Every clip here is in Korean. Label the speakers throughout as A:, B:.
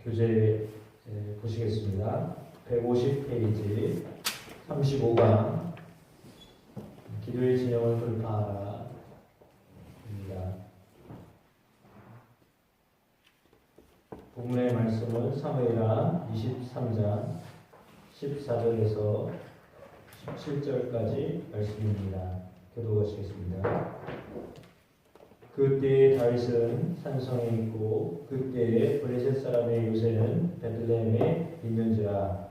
A: 교재 보시겠습니다. 150페이지 35강 기도의 진영을 돌파하라 입니다. 본문의 말씀은 사무엘하 23장 14절에서 17절까지 말씀입니다. 교독하시겠습니다. 그때에 다윗은 산성에 있고 그때에 블레셋 사람의 요새는 베들레헴에 있는지라.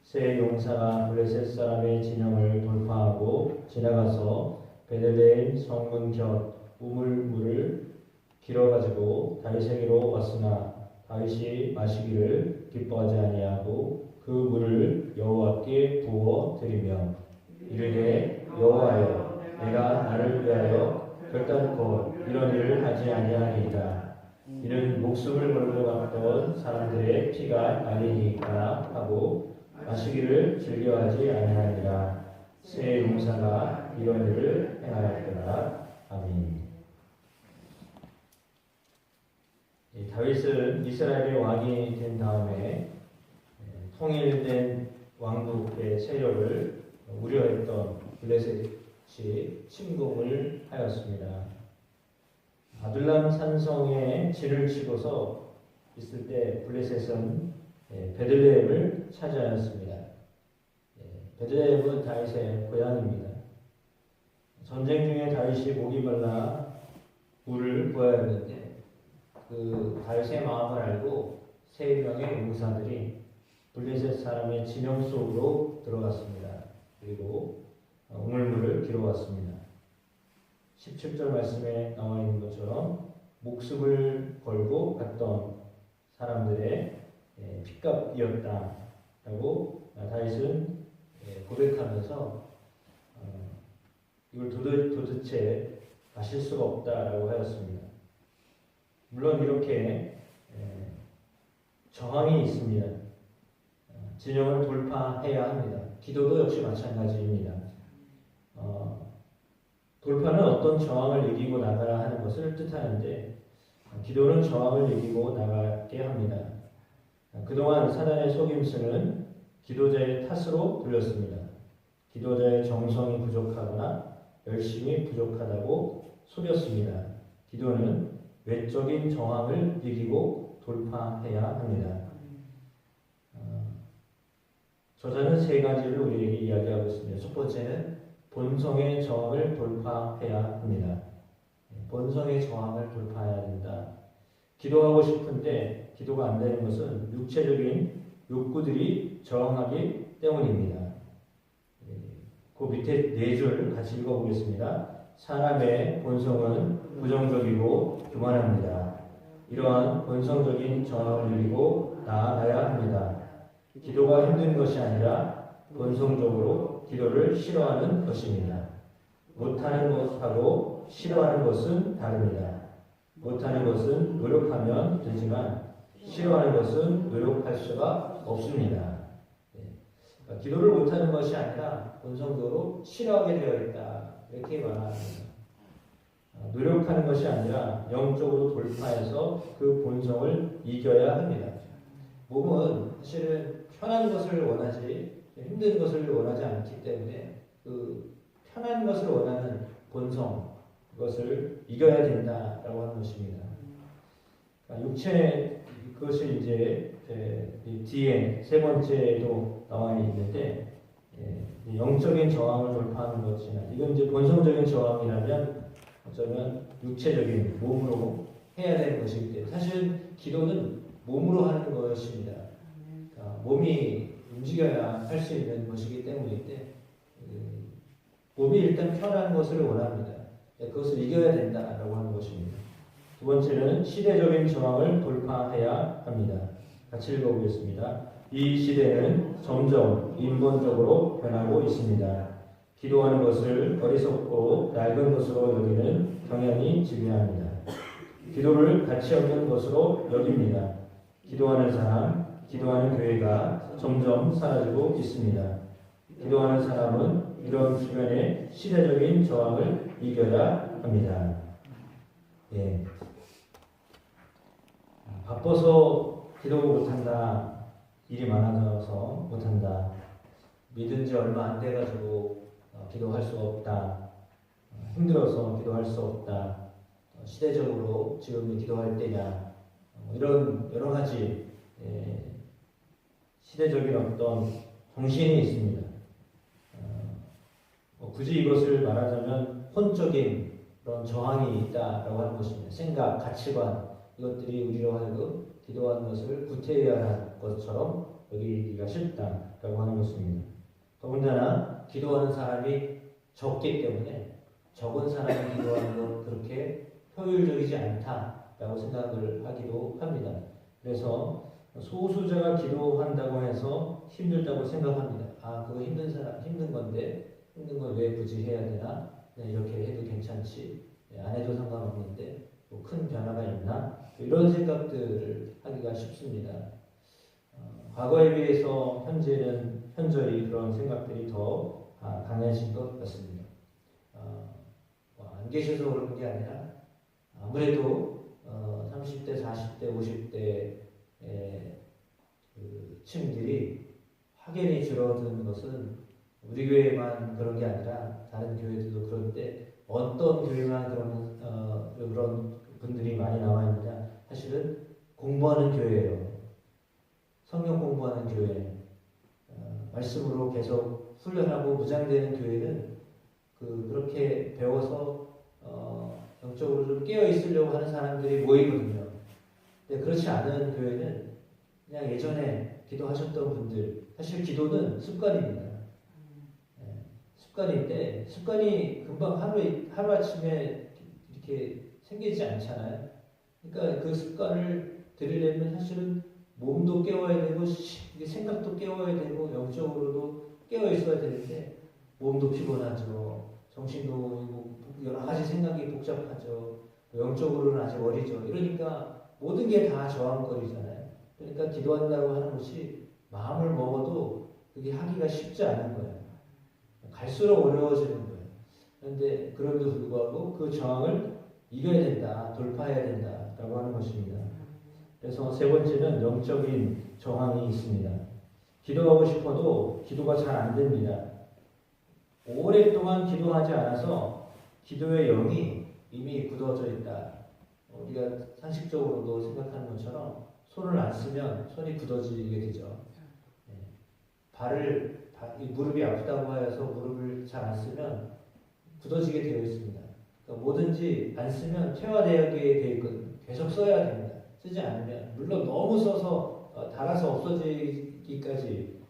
A: 새 용사가 블레셋 사람의 진영을 돌파하고 지나가서 베들레헴 성문 곁 우물물을 길어가지고 다윗에게로 왔으나 다윗이 마시기를 기뻐하지 아니하고 그 물을 여호와께 부어 드리며 이르되 여호와여 내가 나를 위하여 결단코 이런 일을 하지 아니하리이다. 이는 목숨을 걸고 갔던 사람들의 피가 아니니까 하고 마시기를 즐겨하지 아니하니라. 새 용사가 이런 일을 행하였더라. 아멘. 다윗은 이스라엘의 왕이 된 다음에 통일된 왕국의 세력을 우려했던 블레셋이 침공을 하였습니다. 아둘람 산성에 진을 치고서 있을 때 블레셋은 베들레헴을 차지하였습니다. 베들레헴은 다윗의 고향입니다. 전쟁 중에 다윗이 목이 말라 물을 구해야 하는데 그 다윗의 마음을 알고 세 명의 용사들이 블레셋 사람의 진영 속으로 들어갔습니다. 그리고 우물물을 길어왔습니다. 17절 말씀에 나와 있는 것처럼 목숨을 걸고 갔던 사람들의 핏값이었다라고 다윗은 고백하면서 이걸 도대체 마실 수가 없다라고 하였습니다. 물론 이렇게 저항이 있습니다. 진영을 돌파해야 합니다. 기도도 역시 마찬가지입니다. 돌파는 어떤 저항을 이기고 나가라 하는 것을 뜻하는데 기도는 저항을 이기고 나가게 합니다. 그동안 사단의 속임수는 기도자의 탓으로 돌렸습니다. 기도자의 정성이 부족하거나 열심이 부족하다고 속였습니다. 기도는 외적인 저항을 이기고 돌파해야 합니다. 저자는 세 가지를 우리에게 이야기하고 있습니다. 첫 번째는 본성의 저항을 돌파해야 합니다. 본성의 저항을 돌파해야 된다. 기도하고 싶은데 기도가 안 되는 것은 육체적인 욕구들이 저항하기 때문입니다. 그 밑에 네 줄 같이 읽어보겠습니다. 사람의 본성은 부정적이고 교만합니다. 이러한 본성적인 저항을 이기고 나아가야 합니다. 기도가 힘든 것이 아니라 본성적으로 기도를 싫어하는 것입니다. 못하는 것하고 싫어하는 것은 다릅니다. 못하는 것은 노력하면 되지만 싫어하는 것은 노력할 수가 없습니다. 그러니까 기도를 못하는 것이 아니라 본성적으로 싫어하게 되어 있다. 이렇게 말합니다. 노력하는 것이 아니라 영적으로 돌파해서 그 본성을 이겨야 합니다. 몸은 사실은 편한 것을 원하지 힘든 것을 원하지 않기 때문에 그 편한 것을 원하는 본성 그것을 이겨야 된다라고 하는 것입니다. 그러니까 육체 그것이 이제 뒤에 세 번째도 나와 있는데 영적인 저항을 돌파하는 것이나 이건 이제 본성적인 저항이라면 어쩌면 육체적인 몸으로 해야 되는 것이기 때문에 사실 기도는 몸으로 하는 것입니다. 그러니까 몸이 움직여야 할 수 있는 것이기 때문인데 몸이 일단 편한 것을 원합니다. 그것을 이겨야 된다라고 하는 것입니다. 두 번째는 시대적인 저항을 돌파해야 합니다. 같이 읽어보겠습니다. 이 시대는 점점 인본적으로 변하고 있습니다. 기도하는 것을 어리석고 낡은 것으로 여기는 경향이 지배합니다. 기도를 가치 없는 것으로 여깁니다. 기도하는 사람, 기도하는 교회가 점점 사라지고 있습니다. 기도하는 사람은 이런 주변의 시대적인 저항을 이겨야 합니다. 예. 바빠서 기도 못한다. 일이 많아져서 못한다. 믿은 지 얼마 안 돼가지고 기도할 수 없다. 힘들어서 기도할 수 없다. 시대적으로 지금 기도할 때냐. 이런 여러 가지 시대적인 어떤 정신이 있습니다. 굳이 이것을 말하자면 혼적인 그런 저항이 있다라고 하는 것입니다. 생각, 가치관 이것들이 우리로 하여금 기도하는 것을 구태여야 것처럼 여기기가 싫다라고 하는 것입니다. 더군다나 기도하는 사람이 적기 때문에 적은 사람이 기도하는 건 그렇게 효율적이지 않다라고 생각을 하기도 합니다. 그래서 소수자가 기도한다고 해서 힘들다고 생각합니다. 아, 그거 힘든 사람, 힘든 건데, 힘든 건 왜 굳이 해야 되나? 이렇게 해도 괜찮지. 안 해도 상관없는데, 뭐 큰 변화가 있나? 이런 생각들을 하기가 쉽습니다. 과거에 비해서 현저히 그런 생각들이 더 강해진 것 같습니다. 안 계셔서 그런 게 아니라, 아무래도 30대, 40대, 50대 그 층들이 확연히 줄어든 것은 우리 교회만 그런 게 아니라 다른 교회들도 그런데 어떤 교회만 그런 분들이 많이 나와 있느냐? 사실은 공부하는 교회예요. 성경 공부하는 교회, 말씀으로 계속 훈련하고 무장되는 교회는 그렇게 배워서 영적으로 좀 깨어 있으려고 하는 사람들이 모이거든요. 근데 그렇지 않은 교회는 그냥 예전에 기도하셨던 분들, 사실 기도는 습관입니다. 습관인데 습관이 금방 하루아침에 이렇게 생기지 않잖아요. 그러니까 그 습관을 들이려면 사실은 몸도 깨워야 되고 생각도 깨워야 되고 영적으로도 깨어 있어야 되는데 몸도 피곤하죠. 정신도 여러 가지 생각이 복잡하죠. 영적으로는 아직 어리죠. 이러니까 모든 게 다 저항거리잖아요. 그러니까 기도한다고 하는 것이 마음을 먹어도 그게 하기가 쉽지 않은 거예요. 갈수록 어려워지는 거예요. 그런데 그럼에도 불구하고 그 저항을 이겨야 된다, 돌파해야 된다라고 하는 것입니다. 그래서 세 번째는 영적인 저항이 있습니다. 기도하고 싶어도 기도가 잘 안 됩니다. 오랫동안 기도하지 않아서 기도의 영이 이미 굳어져 있다. 우리가 상식적으로도 생각하는 것처럼 손을 안 쓰면 손이 굳어지게 되죠. 무릎이 아프다고 하여서 무릎을 잘 안 쓰면 굳어지게 되어 있습니다. 그러니까 뭐든지 안 쓰면 퇴화되게 되어 있거든요. 계속 써야 됩니다. 쓰지 않으면 물론 너무 써서 닳아서 없어지기까지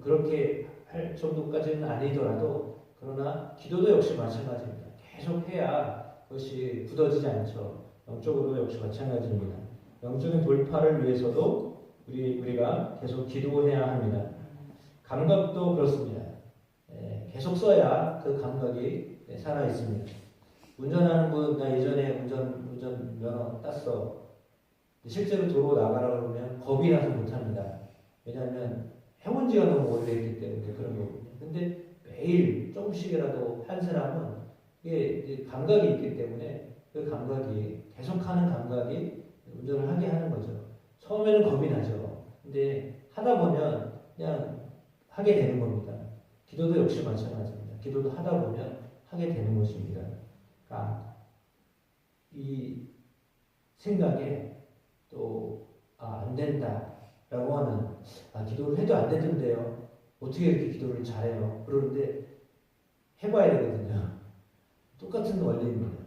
A: 그렇게 할 정도까지는 아니더라도 그러나 기도도 역시 마찬가지입니다. 계속 해야 그것이 굳어지지 않죠. 영적으로 역시 마찬가지입니다. 영적인 돌파를 위해서도 우리가 계속 기도해야 합니다. 감각도 그렇습니다. 계속 써야 그 감각이 살아 있습니다. 운전하는 분, 나 예전에 운전 면허 땄어. 실제로 도로 나가라 그러면 겁이 나서 못합니다. 왜냐하면 해본 지가 너무 오래됐기 때문에 그런 거거든요. 근데 매일 조금씩이라도 한 사람은 이게 감각이 있기 때문에 그 감각이 계속하는 감각이 운전을 하게 하는 거죠. 처음에는 겁이 나죠. 근데 하다 보면 그냥 하게 되는 겁니다. 기도도 역시 마찬가지입니다. 기도도 하다 보면 하게 되는 것입니다. 그러니까 이 생각에 또 안 된다라고 하는 기도를 해도 안 되던데요. 어떻게 이렇게 기도를 잘해요? 그러는데 해봐야 되거든요. 똑같은 원리입니다.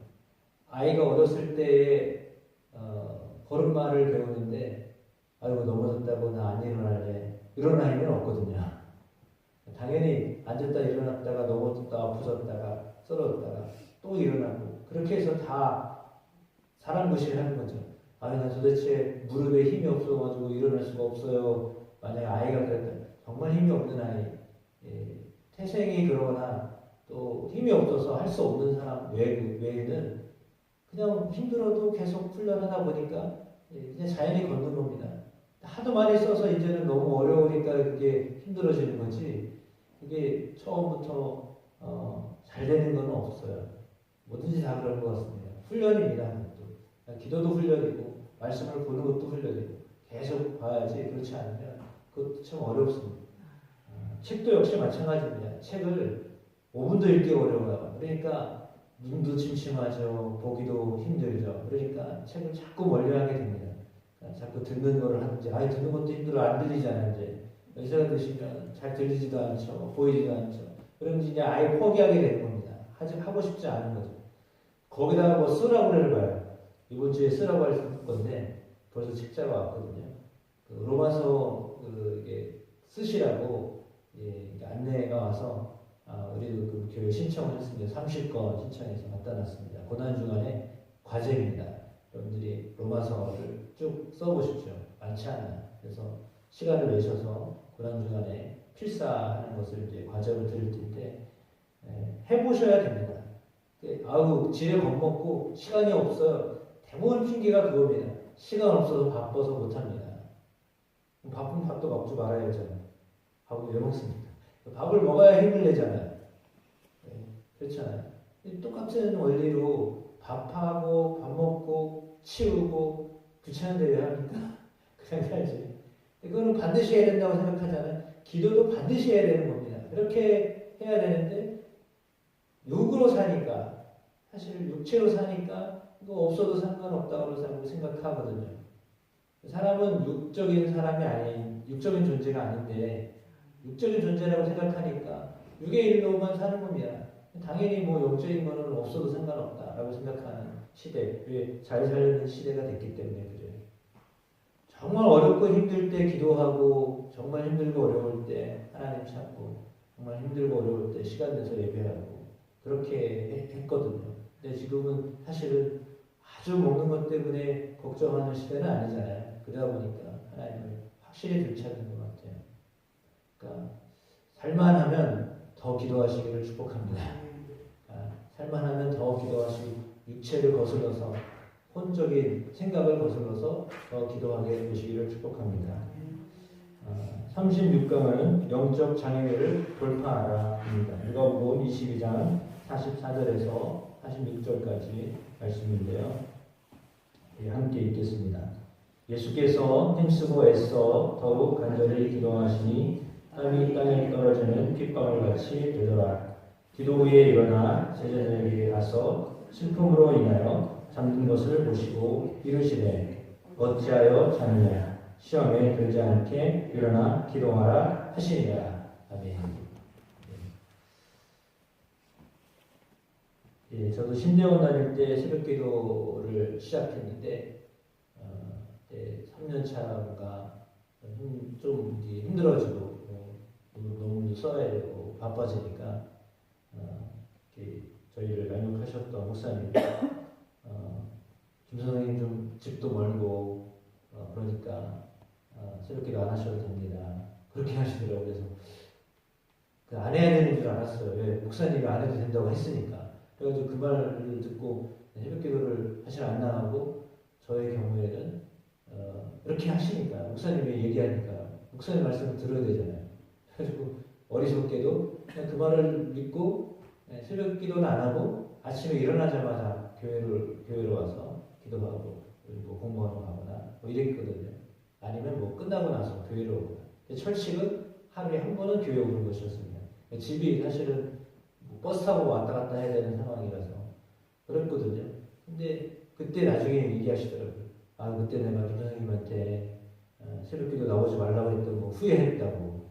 A: 아이가 어렸을 때에 걸음마를 배우는데 아이고 넘어졌다고 나 안 일어날래 이런 아이는 없거든요. 당연히 앉았다 일어났다가 넘어졌다 엎어졌다가 쓰러졌다가 또 일어나고 그렇게 해서 다 사람 무시를 하는 거죠. 난 도대체 무릎에 힘이 없어가지고 일어날 수가 없어요. 만약에 아이가 그랬다 정말 힘이 없는 아이, 태생이 그러거나 또 힘이 없어서 할 수 없는 사람 외에는 그냥 힘들어도 계속 훈련하다 보니까 그냥 자연히 걷는 겁니다. 하도 많이 써서 이제는 너무 어려우니까 그게 힘들어지는 거지. 그게 처음부터 잘 되는 건 없어요. 뭐든지 다 그런 것 같습니다. 훈련입니다. 또. 기도도 훈련이고 말씀을 보는 것도 훈련이고 계속 봐야지 그렇지 않으면 그것도 참 어렵습니다. 책도 역시 마찬가지입니다. 책을 5분도 읽기 어려워요. 그러니까 눈도 침침하죠. 보기도 힘들죠. 그러니까 책을 자꾸 멀리하게 됩니다. 자꾸 듣는 거를 하는지, 듣는 것도 힘들어 안 들리잖아요. 이제 의사가 드시면 잘 들리지도 않죠. 보이지도 않죠. 그럼 이제 아예 포기하게 되는 겁니다. 하고 싶지 않은 거죠. 거기다가 뭐 쓰라고 해봐요. 이번 주에 쓰라고 할 건데 벌써 책자가 왔거든요. 그 로마서 이게 쓰시라고 안내가 와서 우리도 그 교회 신청을 했습니다. 30권 신청해서 갖다 놨습니다. 고난주간의 과제입니다. 여러분들이 로마서를 쭉 써보십시오. 많지 않아요. 그래서 시간을 내셔서 고난주간에 필사하는 것을 이제 과제로 드릴 텐데 해보셔야 됩니다. 지레 겁먹고 시간이 없어요. 대부분 핑계가 그겁니다. 시간 없어서 바빠서 못합니다. 바쁜 밥도 먹지 말아야죠. 밥을 왜 먹습니까? 밥을 먹어야 힘을 내잖아요. 그렇잖아요. 똑같은 원리로 밥하고 밥 먹고 치우고 귀찮은데 왜 합니까? 그냥 살지. 이거는 반드시 해야 된다고 생각하잖아요. 기도도 반드시 해야 되는 겁니다. 그렇게 해야 되는데 육으로 사니까 사실 육체로 사니까 이거 없어도 상관없다고 생각하거든요. 사람은 육적인 사람이 아닌 육적인 존재가 아닌데 육적인 존재라고 생각하니까 육의 일로만 사는 겁니다. 당연히 뭐 영적인 거는 없어도 상관없다라고 생각하는 시대, 잘 살려는 시대가 됐기 때문에 그래요. 정말 어렵고 힘들 때 기도하고 정말 힘들고 어려울 때 하나님 찾고 정말 힘들고 어려울 때 시간 내서 예배하고 그렇게 했거든요. 근데 지금은 사실은 아주 먹는 것 때문에 걱정하는 시대는 아니잖아요. 그러다 보니까 하나님을 확실히 되찾는 것 같아요. 그러니까 살만하면 더 기도하시기를 축복합니다. 살만하면 더 기도하시고 육체를 거슬러서 혼적인 생각을 거슬러서 더 기도하게 되시기를 축복합니다. 36강은 영적 장애를 돌파하라입니다. 누가복음 22장 44절에서 46절까지 말씀인데요. 함께 읽겠습니다. 예수께서 힘쓰고 애써 더욱 간절히 기도하시니 땀이 땅에 떨어지는 핏방울 같이 되더라. 기도 후에 일어나 제자들에게 가서 슬픔으로 인하여 잠든 것을 보시고 이르시되 어찌하여 자느냐 시험에 들지 않게 일어나 기도하라 하시니라. 아멘. 저도 신대원 다닐 때 새벽 기도를 시작했는데 3년 차가 좀 힘들어지고 너무 써야 되고 바빠지니까 저희를 양육하셨던 목사님 김 선생님 좀 집도 멀고 그러니까 새벽기도 안 하셔도 됩니다. 그렇게 하시더라고요. 그래서 안 해야 되는 줄 알았어요. 왜? 목사님이 안 해도 된다고 했으니까. 그래가지고 그 말을 듣고 새벽기도를 사실 안 나가고 저의 경우에는 이렇게 하시니까 목사님이 얘기하니까 목사님 말씀을 들어야 되잖아요. 그래가지고 어리석게도 그냥 그 말을 믿고 새벽기도는 안 하고 아침에 일어나자마자 교회로 와서 기도하고 그리고 공부하러 가거나 뭐 이랬거든요. 아니면 뭐 끝나고 나서 교회로 오거나. 철칙은 하루에 한 번은 교회 오는 것이었습니다. 집이 사실은 버스 타고 왔다 갔다 해야 되는 상황이라서 그랬거든요. 근데 그때 나중에 얘기하시더라고요. 그때 내가 김 선생님한테 새벽기도 나오지 말라고 했던 거 후회했다고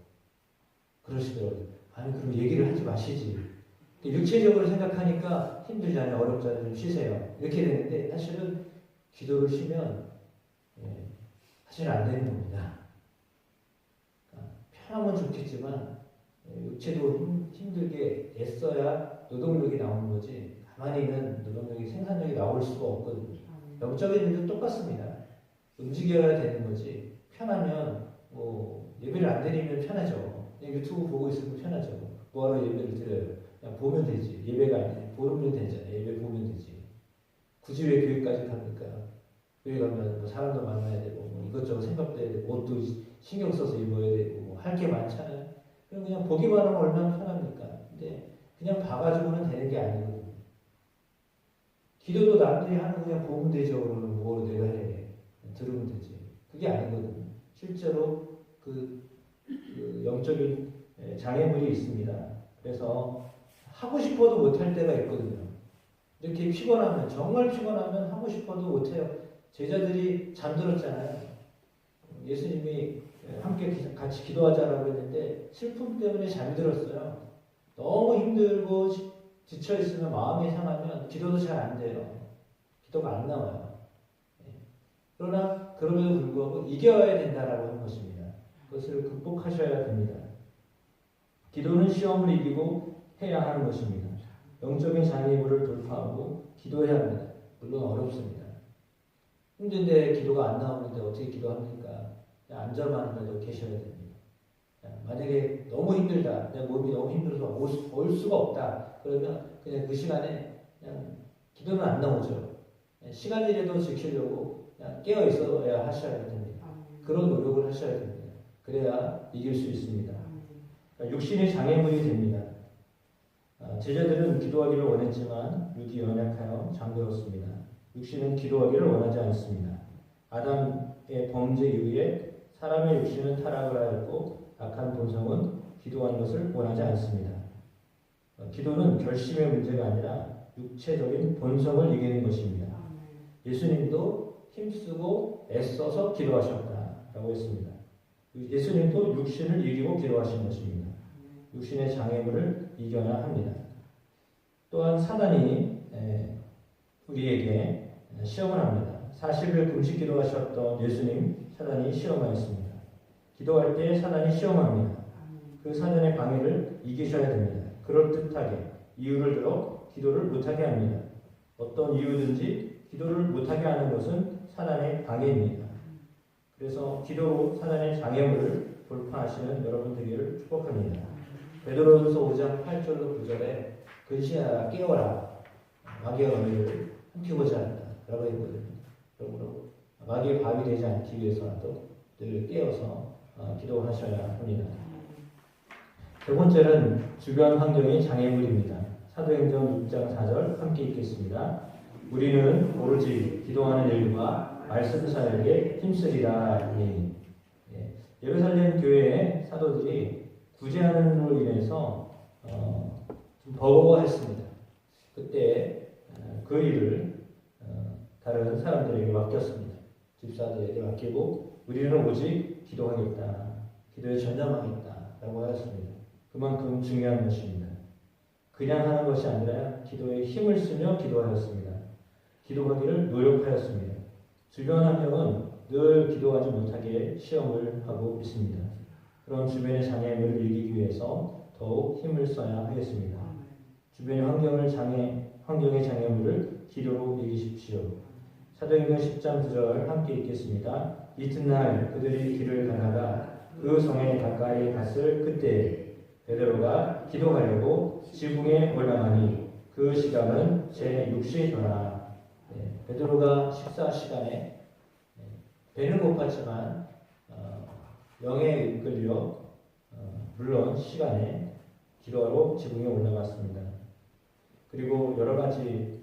A: 그러시더라고요. 그럼 얘기를 하지 마시지. 육체적으로 생각하니까 힘들잖아요. 어렵잖아요. 좀 쉬세요. 이렇게 되는데 사실은 기도를 쉬면 사실 안 되는 겁니다. 편하면 좋겠지만 육체도 힘들게 애써야 노동력이 나오는 거지 가만히 있는 노동력이 생산력이 나올 수가 없거든요. 영적인 일도 똑같습니다. 움직여야 되는 거지 편하면 뭐 예배를 안 드리면 편하죠. 그냥 유튜브 보고 있으면 편하죠. 뭐하러 예배를 드려요. 그냥 보면 되지. 예배가 아니라 보면 되잖아요. 예배 보면 되지. 굳이 왜 교회까지 갑니까? 교회 가면 뭐 사람도 만나야 되고 뭐 이것저것 생각도 해야 되고 옷도 신경 써서 입어야 되고 뭐 할 게 많잖아요. 그럼 그냥 보기만 하면 얼마나 편합니까? 근데 그냥 봐가지고는 되는 게 아니거든요. 기도도 남들이 하는 그냥 보면 되죠. 뭐 내가 해. 들으면 되지. 그게 아니거든요. 실제로 그 영적인 장애물이 있습니다. 그래서 하고 싶어도 못할 때가 있거든요. 이렇게 피곤하면, 정말 피곤하면 하고 싶어도 못해요. 제자들이 잠들었잖아요. 예수님이 함께 같이 기도하자라고 했는데 슬픔 때문에 잠들었어요. 너무 힘들고 지쳐있으면 마음이 상하면 기도도 잘 안 돼요. 기도가 안 나와요. 그러나 그럼에도 불구하고 이겨야 된다라고 하는 것입니다. 그것을 극복하셔야 됩니다. 기도는 시험을 이기고 해야 하는 것입니다. 영적인 장애물을 돌파하고 기도해야 합니다. 물론 어렵습니다. 힘든데 기도가 안 나오는데 어떻게 기도합니까? 앉아만 계셔야 됩니다. 만약에 너무 힘들다, 내 몸이 너무 힘들어서 올 수가 없다, 그러면 그냥 그 시간에 그냥 기도는 안 나오죠. 시간이라도 지키려고 그냥 깨어 있어야 하셔야 됩니다. 그런 노력을 하셔야 됩니다. 그래야 이길 수 있습니다. 육신의 장애물이 됩니다. 제자들은 기도하기를 원했지만 육이 연약하여 잠들었습니다. 육신은 기도하기를 원하지 않습니다. 아담의 범죄 이후에 사람의 육신은 타락을 하였고 악한 본성은 기도하는 것을 원하지 않습니다. 기도는 결심의 문제가 아니라 육체적인 본성을 이기는 것입니다. 예수님도 힘쓰고 애써서 기도하셨다라고 했습니다. 예수님도 육신을 이기고 기도하신 것입니다. 육신의 장애물을 이겨야 합니다. 또한 사단이 우리에게 시험을 합니다. 40일 금식 기도하셨던 예수님, 사단이 시험하였습니다. 기도할 때 사단이 시험합니다. 그 사단의 방해를 이기셔야 됩니다. 그럴듯하게 이유를 들어 기도를 못하게 합니다. 어떤 이유든지 기도를 못하게 하는 것은 사단의 방해입니다. 그래서 기도로 사단의 장애물을 돌파하시는 여러분 되기를 축복합니다. 베드로전서 5장 8절로 9절에 근신하라 깨어라 마귀의 언의를 훔치고자 한다 라고 했거든요. 그러므로 마귀의 밥이 되지 않기 위해서라도 늘 깨어서 기도하셔야 합니다. 세 번째는 주변 환경의 장애물입니다. 사도행전 6장 4절 함께 읽겠습니다. 우리는 오로지 기도하는 일과 말씀 사역에 힘쓰리라. 예루살렘 교회의 사도들이 구제하는으로 인해서 좀 버거워했습니다. 그때 그 일을 다른 사람들에게 맡겼습니다. 집사들에게 맡기고 우리는 오직 기도하겠다. 기도에 전념하겠다. 라고 하였습니다. 그만큼 중요한 것입니다. 그냥 하는 것이 아니라 기도에 힘을 쓰며 기도하였습니다. 기도하기를 노력하였습니다. 주변 환경은 늘 기도하지 못하게 시험을 하고 있습니다. 그런 주변의 장애물을 이기기 위해서 더욱 힘을 써야 하겠습니다. 주변의 환경의 장애물을 기도로 이기십시오. 사도행전 10장 9절 함께 읽겠습니다. 이튿날 그들이 길을 가다가 그 성에 가까이 갔을 그때 베드로가 기도하려고 지붕에 올라가니 그 시각은 제6시더라. 베드로가 식사 시간에 배는 고팠지만 영에 이끌려 물론 시간에 기도하러 지붕에 올라갔습니다. 그리고 여러 가지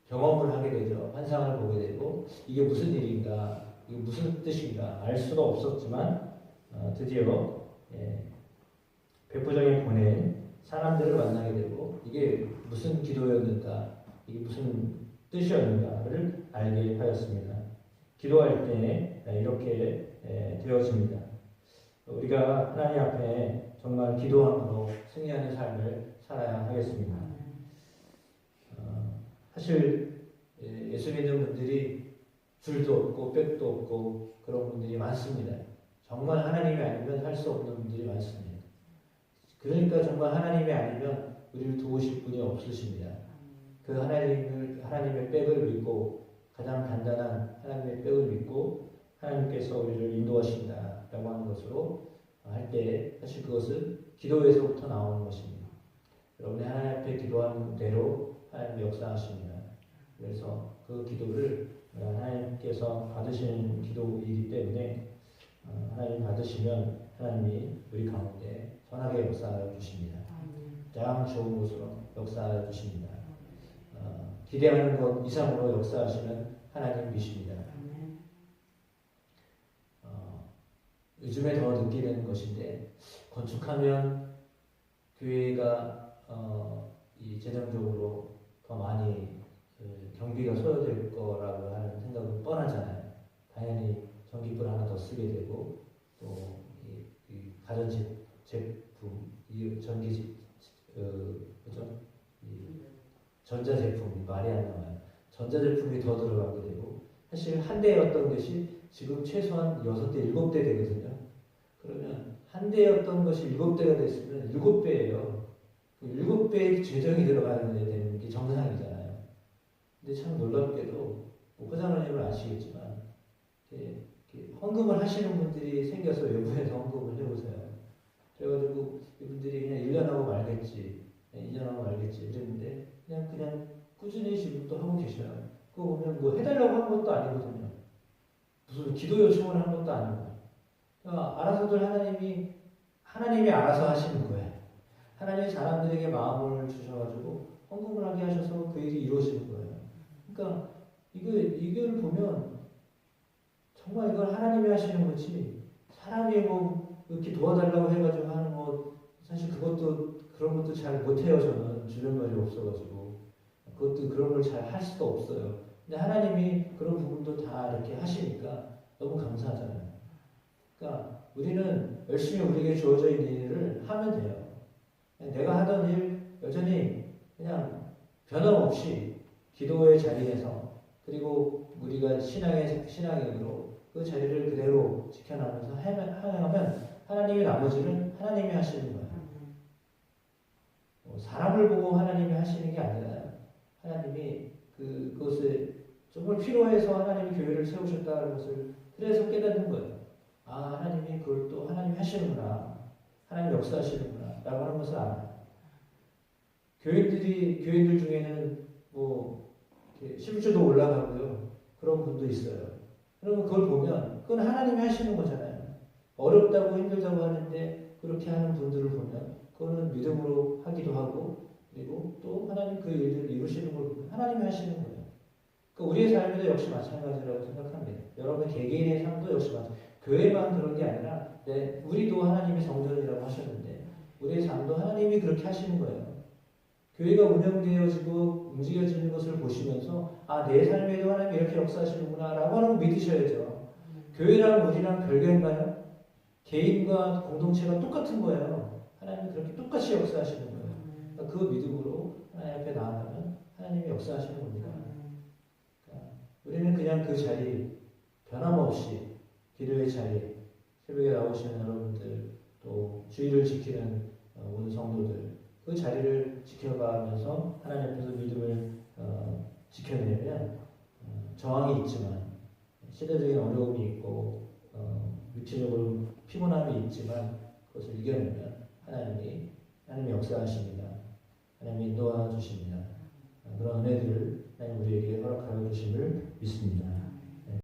A: 경험을 하게 되죠. 환상을 보게 되고 이게 무슨 일인가, 이게 무슨 뜻인가 알 수가 없었지만 드디어 백부장이 보낸 사람들을 만나게 되고 이게 무슨 기도였는가, 이게 무슨 뜻이었는가를 알게 하였습니다. 기도할 때 이렇게 되어집니다. 우리가 하나님 앞에 정말 기도함으로 승리하는 삶을 살아야 하겠습니다. 사실 예수 믿는 분들이 줄도 없고 빽도 없고 그런 분들이 많습니다. 정말 하나님이 아니면 살 수 없는 분들이 많습니다. 그러니까 정말 하나님이 아니면 우리를 도우실 분이 없으십니다. 그 하나님의 빽을 믿고 가장 단단한 하나님의 빽을 믿고 하나님께서 우리를 인도하신다라고 하는 것으로 할 때 사실 그것은 기도에서부터 나오는 것입니다. 여러분이 하나님 앞에 기도하는 대로 하나님이 역사하십니다. 그래서 그 기도를 하나님께서 받으시는 기도이기 때문에 하나님 받으시면 하나님이 우리 가운데 선하게 역사하여 주십니다. 가장 좋은 곳으로 역사해 주십니다. 기대하는 것 이상으로 역사하시는 하나님이십니다. 요즘에 더 느끼는 것인데 건축하면 교회가 이 재정적으로 더 많이 경비가 소요될 거라고 하는 생각은 뻔하잖아요. 당연히 전기불 하나 더 쓰게 되고 또 이 가전제품, 이 전기 뭐죠? 이 전자제품이 말이 안 나와요. 전자제품이 더 들어가게 되고 사실 한 대였던 것이 지금 최소한 6대, 7대 되거든요. 그러면 한 대였던 것이 7대가 됐으면 7배예요. 7배의 재정이 들어가야 되는 게 정상이잖아요. 근데 참 놀랍게도 목회자님을 아시겠지만 이렇게 헌금을 하시는 분들이 생겨서 외부에서 헌금을 해보세요. 그래가지고 이분들이 그냥 1년하고 말겠지, 2년하고 말겠지 이랬는데 그냥 꾸준히 지금도 하고 계셔요. 그거 보면 뭐 해달라고 한 것도 아니거든요. 무슨 기도 요청을 한 것도 아니고 그러니까 알아서들 하나님이 알아서 하시는 거예요. 하나님이 사람들에게 마음을 주셔가지고 헌금을 하게 하셔서 그 일이 이루어지는 거예요. 그러니까 이걸 보면 정말 이걸 하나님이 하시는 거지 사람이 뭐 이렇게 도와달라고 해가지고 하는 거 사실 그런 것도 잘 못해요. 저는 주변말이 없어가지고 그것도 그런 걸 잘 할 수도 없어요. 근데 하나님이 그런 부분도 다 이렇게 하시니까 너무 감사하잖아요. 그러니까 우리는 열심히 우리에게 주어져 있는 일을 하면 돼요. 내가 하던 일 여전히 그냥 변함없이 기도의 자리에서 그리고 우리가 신앙으로 그 자리를 그대로 지켜나가면서 행하면 하나님이 나머지는 하나님이 하시는 거예요. 사람을 보고 하나님이 하시는 게 아니라 하나님이 그것을 정말 필요해서 하나님이 교회를 세우셨다는 것을 그래서 깨닫는 거예요. 아, 하나님이 그걸 또 하나님이 하시는구나. 하나님 역사하시는구나. 라고 하는 것을 알아요. 교인들 중에는 뭐, 11조도 올라가고요. 그런 분도 있어요. 그러면 그걸 보면, 그건 하나님이 하시는 거잖아요. 어렵다고 힘들다고 하는데, 그렇게 하는 분들을 보면, 그거는 믿음으로 하기도 하고, 그리고 또 하나님 그 일들을 이루시는 걸 보면, 하나님이 하시는 거예요. 그러니까 우리의 삶에도 역시 마찬가지라고 생각합니다. 여러분 개개인의 삶도 역시 마찬가지예요. 교회만 그런 게 아니라, 우리도 하나님이 성전이라고 하셨는데, 우리의 삶도 하나님이 그렇게 하시는 거예요. 교회가 운영되어지고 움직여지는 것을 보시면서 아, 내 삶에도 하나님이 이렇게 역사하시는구나 라고 하는 거 믿으셔야죠. 교회랑 우리랑 별개인가요? 개인과 공동체가 똑같은 거예요. 하나님이 그렇게 똑같이 역사하시는 거예요. 그러니까 그 믿음으로 하나님 앞에 나아가면 하나님이 역사하시는 겁니다. 그러니까 우리는 그냥 그 자리 변함없이 기도의 자리 새벽에 나오시는 여러분들 또 주의를 지키는 모든 성도들 그 자리를 지켜가면서 하나님 앞에서 믿음을 지켜내면 저항이 있지만 시대적인 어려움이 있고 육체적으로 피곤함이 있지만 그것을 이겨내면 하나님이 역사하십니다. 하나님이 인도하 주십니다. 그런 은혜들을 하나님 우리에게 허락하여 주심을 믿습니다.